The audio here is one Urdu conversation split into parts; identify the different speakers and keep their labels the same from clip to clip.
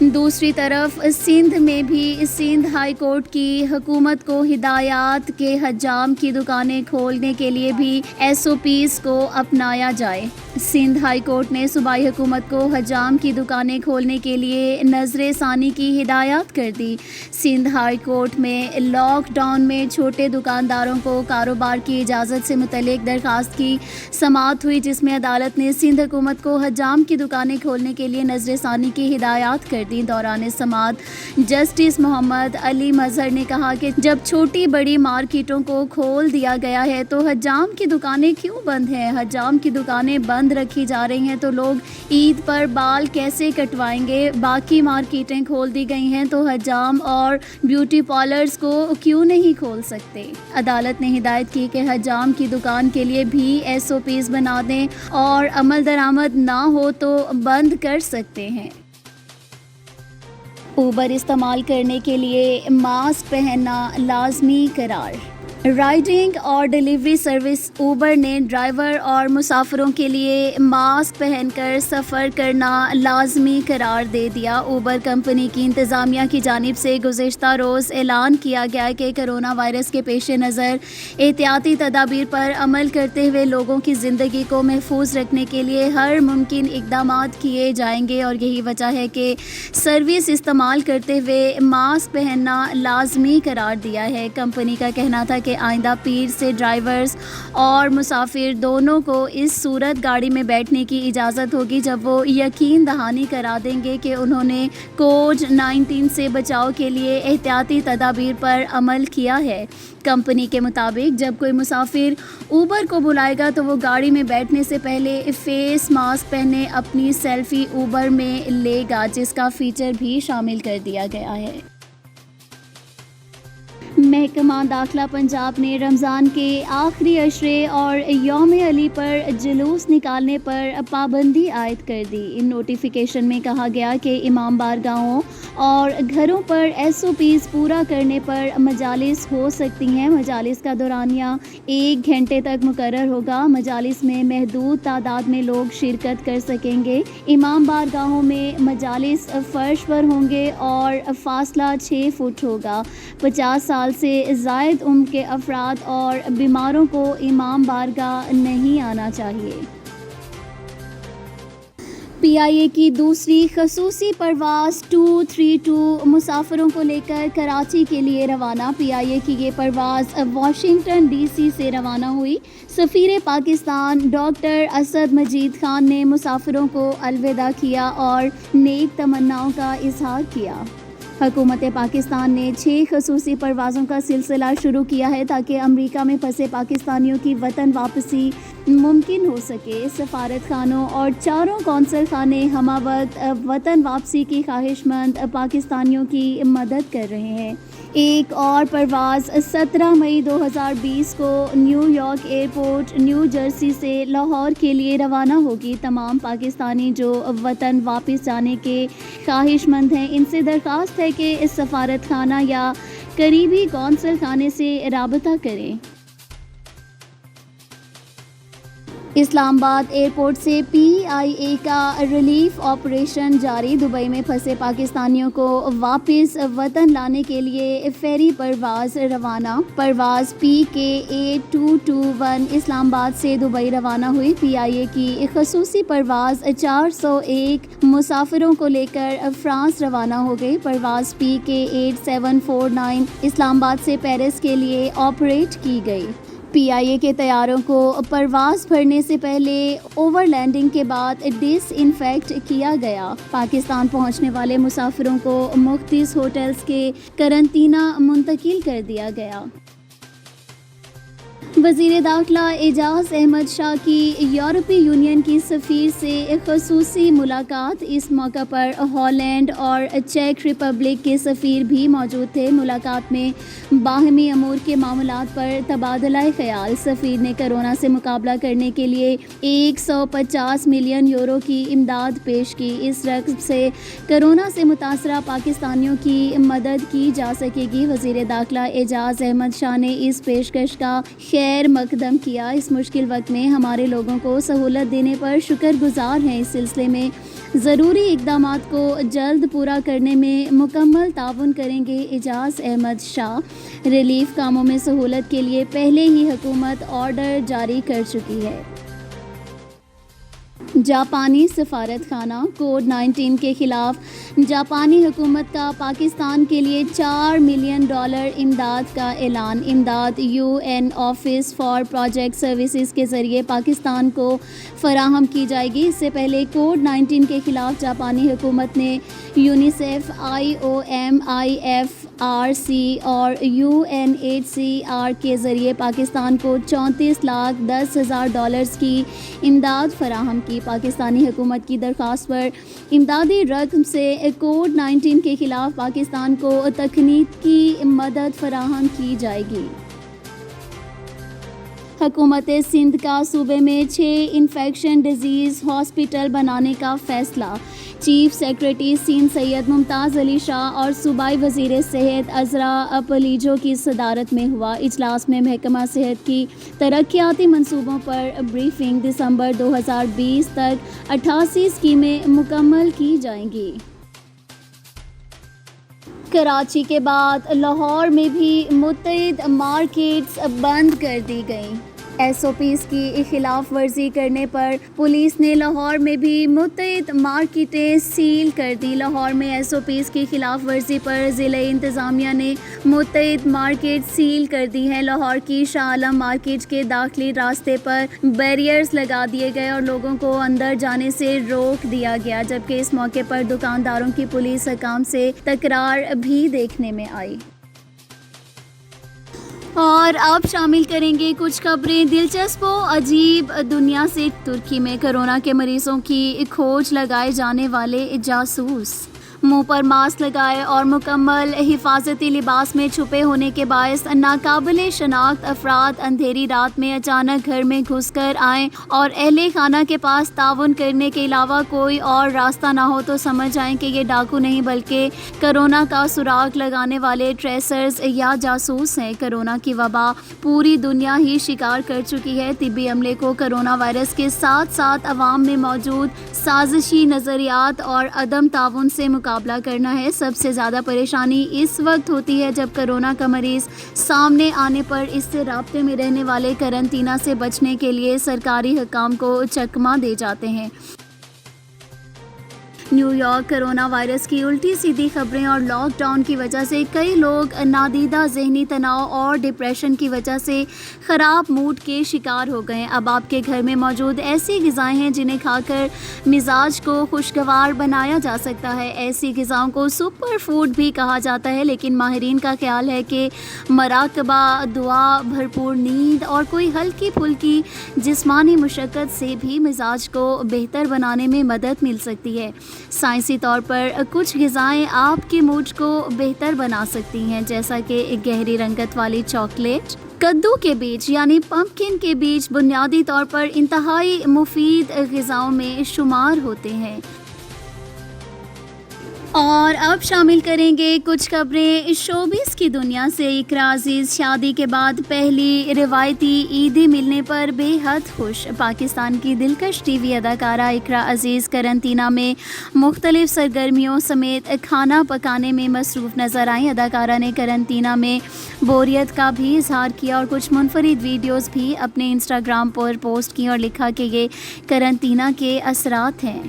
Speaker 1: دوسری طرف سندھ میں بھی سندھ ہائی کورٹ کی حکومت کو ہدایات کے حجام کی دکانیں کھولنے کے لیے بھی ایس او پیز کو اپنایا جائے۔ سندھ ہائی کورٹ نے صوبائی حکومت کو حجام کی دکانیں کھولنے کے لیے نظر ثانی کی ہدایات کر دی۔ سندھ ہائی کورٹ میں لاک ڈاؤن میں چھوٹے دکانداروں کو کاروبار کی اجازت سے متعلق درخواست کی سماعت ہوئی، جس میں عدالت نے سندھ حکومت کو حجام کی دکانیں کھولنے کے لیے نظر ثانی کی ہدایات کر دی۔ دوران سماعت جسٹس محمد علی مظہر نے کہا کہ جب چھوٹی بڑی مارکیٹوں کو کھول دیا گیا ہے تو حجام کی دکانیں کیوں بند ہیں؟ حجام کی دکانیں بند رکھی جا رہی ہیں تو لوگ عید پر بال کیسے کٹوائیں گے؟ باقی مارکیٹیں کھول دی گئی ہیں تو حجام اور بیوٹی پارلرز کو کیوں نہیں کھول سکتے؟ عدالت نے ہدایت کی کہ حجام کی دکان کے لیے بھی ایس او پیز بنا دیں اور عمل درآمد نہ ہو تو بند کر سکتے ہیں۔ اوبر استعمال کرنے کے لیے ماسک پہننا لازمی قرار۔ رائڈنگ اور ڈیلیوری سروس اوبر نے ڈرائیور اور مسافروں کے لیے ماسک پہن کر سفر کرنا لازمی قرار دے دیا۔ اوبر کمپنی کی انتظامیہ کی جانب سے گزشتہ روز اعلان کیا گیا کہ کرونا وائرس کے پیش نظر احتیاطی تدابیر پر عمل کرتے ہوئے لوگوں کی زندگی کو محفوظ رکھنے کے لیے ہر ممکن اقدامات کیے جائیں گے، اور یہی وجہ ہے کہ سروس استعمال کرتے ہوئے ماسک پہننا لازمی قرار دیا ہے۔ کمپنی کا کہنا تھا کہ آئندہ پیر سے ڈرائیورز اور مسافر دونوں کو اس صورت گاڑی میں بیٹھنے کی اجازت ہوگی جب وہ یقین دہانی کرا دیں گے کہ انہوں نے کووڈ-19 سے بچاؤ کے لیے احتیاطی تدابیر پر عمل کیا ہے۔ کمپنی کے مطابق جب کوئی مسافر اوبر کو بلائے گا تو وہ گاڑی میں بیٹھنے سے پہلے فیس ماسک پہنے اپنی سیلفی اوبر میں لے گا، جس کا فیچر بھی شامل کر دیا گیا ہے۔ محکمہ داخلہ پنجاب نے رمضان کے آخری عشرے اور یوم علی پر جلوس نکالنے پر پابندی عائد کر دی۔ ان نوٹیفیکیشن میں کہا گیا کہ امام بارگاہوں اور گھروں پر ایس او پیز پورا کرنے پر مجالس ہو سکتی ہیں۔ مجالس کا دورانیہ 1 گھنٹے تک مقرر ہوگا۔ مجالس میں محدود تعداد میں لوگ شرکت کر سکیں گے۔ امام بارگاہوں میں مجالس فرش پر ہوں گے اور فاصلہ 6 فٹ ہوگا۔ 50 سال سے زائد عمر کے افراد اور بیماروں کو امام بارگاہ نہیں آنا چاہیے۔ پی آئی اے کی دوسری خصوصی پرواز 232 مسافروں کو لے کر کراچی کے لیے روانہ۔ پی آئی اے کی یہ پرواز واشنگٹن ڈی سی سے روانہ ہوئی۔ سفیر پاکستان ڈاکٹر اسد مجید خان نے مسافروں کو الوداع کیا اور نیک تمناؤں کا اظہار کیا۔ حکومت پاکستان نے 6 خصوصی پروازوں کا سلسلہ شروع کیا ہے تاکہ امریکہ میں پھنسے پاکستانیوں کی وطن واپسی ممکن ہو سکے۔ سفارت خانوں اور 4 قونصل خانے ہمہ وقت وطن واپسی کی خواہش مند پاکستانیوں کی مدد کر رہے ہیں۔ ایک اور پرواز 17 مئی 2020 کو new York airport new Jersey سے لاہور کے لیے روانہ ہوگی۔ تمام پاکستانی جو وطن واپس جانے کے خواہش مند ہیں، ان سے درخواست ہے کہ اس سفارت خانہ یا قریبی قونصل خانے سے رابطہ کریں۔ اسلام آباد ایئرپورٹ سے پی آئی اے کا ریلیف آپریشن جاری۔ دبئی میں پھنسے پاکستانیوں کو واپس وطن لانے کے لیے فیری پرواز روانہ۔ پرواز PK-8221 اسلام آباد سے دبئی روانہ ہوئی۔ پی آئی اے کی خصوصی پرواز 401 مسافروں کو لے کر فرانس روانہ ہو گئی۔ پرواز PK-8749 اسلام آباد سے پیرس کے لیے آپریٹ کی گئی۔ پی آئی اے کے طیاروں کو پرواز بھرنے سے پہلے اوور لینڈنگ کے بعد ڈس انفیکٹ کیا گیا۔ پاکستان پہنچنے والے مسافروں کو مختص ہوٹلز کے قرنطینہ منتقل کر دیا گیا۔ وزیر داخلہ اعجاز احمد شاہ کی یورپی یونین کی سفیر سے خصوصی ملاقات۔ اس موقع پر ہالینڈ اور چیک ریپبلک کے سفیر بھی موجود تھے۔ ملاقات میں باہمی امور کے معاملات پر تبادلہ خیال۔ سفیر نے کرونا سے مقابلہ کرنے کے لیے 150 ملین یورو کی امداد پیش کی۔ اس رقم سے کرونا سے متاثرہ پاکستانیوں کی مدد کی جا سکے گی۔ وزیر داخلہ اعجاز احمد شاہ نے اس پیشکش کا خیر خیر مقدم کیا۔ اس مشکل وقت میں ہمارے لوگوں کو سہولت دینے پر شکر گزار ہیں۔ اس سلسلے میں ضروری اقدامات کو جلد پورا کرنے میں مکمل تعاون کریں گے۔ اعجاز احمد شاہ۔ ریلیف کاموں میں سہولت کے لیے پہلے ہی حکومت آرڈر جاری کر چکی ہے۔ جاپانی سفارت خانہ کووڈ-19 کے خلاف جاپانی حکومت کا پاکستان کے لیے $4 ملین امداد کا اعلان۔ امداد UN office for project services کے ذریعے پاکستان کو فراہم کی جائے گی۔ اس سے پہلے کووڈ-19 کے خلاف جاپانی حکومت نے یونیسیف، IOM، IFRC اور UNHCR کے ذریعے پاکستان کو $34,10,000 کی امداد فراہم کی۔ پاکستانی حکومت کی درخواست پر امدادی رقم سے کووڈ-19 کے خلاف پاکستان کو تکنیکی مدد فراہم کی جائے گی۔ حکومت سندھ کا صوبے میں 6 انفیکشن ڈیزیز ہاسپٹل بنانے کا فیصلہ۔ چیف سیکرٹری سندھ سید ممتاز علی شاہ اور صوبائی وزیر صحت عذرا پلیجو کی صدارت میں ہوا اجلاس میں محکمہ صحت کی ترقیاتی منصوبوں پر بریفنگ۔ دسمبر 2020 تک 88 اسکیمیں مکمل کی جائیں گی۔ کراچی کے بعد لاہور میں بھی متعدد مارکیٹس بند کر دی گئیں۔ SOPs کی خلاف ورزی کرنے پر پولیس نے لاہور میں بھی متعدد مارکیٹیں سیل کر دی۔ لاہور میں SOPs کی خلاف ورزی پر ضلع انتظامیہ نے متعدد مارکیٹ سیل کر دی ہیں۔ لاہور کی شاہ عالم مارکیٹ کے داخلی راستے پر بیریئرز لگا دیے گئے اور لوگوں کو اندر جانے سے روک دیا گیا، جبکہ اس موقع پر دکانداروں کی پولیس حکام سے تکرار بھی دیکھنے میں آئی۔ اور اب شامل کریں گے کچھ خبریں دلچسپ و عجیب دنیا سے۔ ترکی میں کرونا کے مریضوں کی کھوج لگائے جانے والے جاسوس منہ پر ماسک لگائے اور مکمل حفاظتی لباس میں چھپے ہونے کے باعث ناقابل شناخت افراد اندھیری رات میں اچانک گھر میں گھس کر آئیں اور اہل خانہ کے پاس تعاون کرنے کے علاوہ کوئی اور راستہ نہ ہو تو سمجھ جائیں کہ یہ ڈاکو نہیں بلکہ کرونا کا سراغ لگانے والے ٹریسرز یا جاسوس ہیں۔ کرونا کی وبا پوری دنیا ہی شکار کر چکی ہے۔ طبی عملے کو کرونا وائرس کے ساتھ ساتھ عوام میں موجود سازشی نظریات اور عدم تعاون سے مقابلہ کرنا ہے۔ سب سے زیادہ پریشانی اس وقت ہوتی ہے جب کرونا کا مریض سامنے آنے پر اس سے رابطے میں رہنے والے قرنطینہ سے بچنے کے لیے سرکاری حکام کو چکمہ دے جاتے ہیں۔ نیو یارک کرونا وائرس کی الٹی سیدھی خبریں اور لاک ڈاؤن کی وجہ سے کئی لوگ نادیدہ ذہنی تناؤ اور ڈپریشن کی وجہ سے خراب موڈ کے شکار ہو گئے۔ اب آپ کے گھر میں موجود ایسی غذائیں ہیں جنہیں کھا کر مزاج کو خوشگوار بنایا جا سکتا ہے۔ ایسی غذاؤں کو سپر فوڈ بھی کہا جاتا ہے، لیکن ماہرین کا خیال ہے کہ مراقبہ، دعا، بھرپور نیند اور کوئی ہلکی پھلکی جسمانی مشقت سے بھی مزاج کو بہتر بنانے میں مدد مل سکتی ہے۔ سائنسی طور پر کچھ غذائیں آپ کے موڈ کو بہتر بنا سکتی ہیں، جیسا کہ گہری رنگت والی چاکلیٹ۔ کدو کے بیج یعنی پمپکن کے بیج بنیادی طور پر انتہائی مفید غذاؤں میں شمار ہوتے ہیں۔ اور اب شامل کریں گے کچھ خبریں شوبز کی دنیا سے۔ اقرا عزیز شادی کے بعد پہلی روایتی عیدی ملنے پر بے حد خوش۔ پاکستان کی دلکش ٹی وی اداکارہ اقرا عزیز قرنطینہ میں مختلف سرگرمیوں سمیت کھانا پکانے میں مصروف نظر آئیں۔ اداکارہ نے قرنطینہ میں بوریت کا بھی اظہار کیا اور کچھ منفرد ویڈیوز بھی اپنے انسٹاگرام پر پوسٹ کی اور لکھا کہ یہ قرنطینہ کے اثرات ہیں۔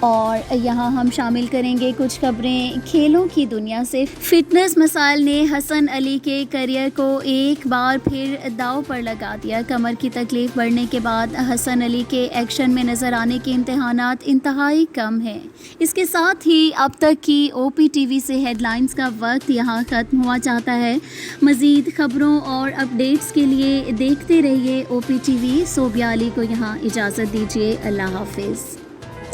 Speaker 1: اور یہاں ہم شامل کریں گے کچھ خبریں کھیلوں کی دنیا سے۔ فٹنس مسائل نے حسن علی کے کیریئر کو ایک بار پھر داؤ پر لگا دیا۔ کمر کی تکلیف بڑھنے کے بعد حسن علی کے ایکشن میں نظر آنے کے امکانات انتہائی کم ہیں۔ اس کے ساتھ ہی اب تک کی OPTV سے ہیڈ لائنز کا وقت یہاں ختم ہوا چاہتا ہے۔ مزید خبروں اور اپڈیٹس کے لیے دیکھتے رہیے OPTV۔ صوبیہ علی کو یہاں اجازت دیجیے۔ اللہ حافظ۔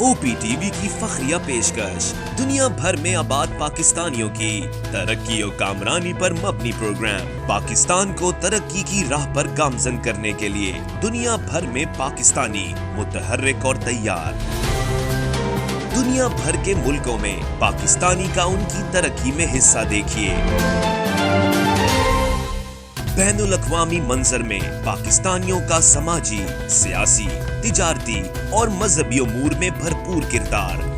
Speaker 2: OPTV کی فخریہ پیشکش دنیا بھر میں آباد پاکستانیوں کی ترقی و کامرانی پر مبنی پروگرام۔ پاکستان کو ترقی کی راہ پر گامزن کرنے کے لیے دنیا بھر میں پاکستانی متحرک اور تیار۔ دنیا بھر کے ملکوں میں پاکستانی کا ان کی ترقی میں حصہ دیکھیے۔ بین الاقوامی منظر میں پاکستانیوں کا سماجی، سیاسی، تجارتی اور مذہبی امور میں بھرپور کردار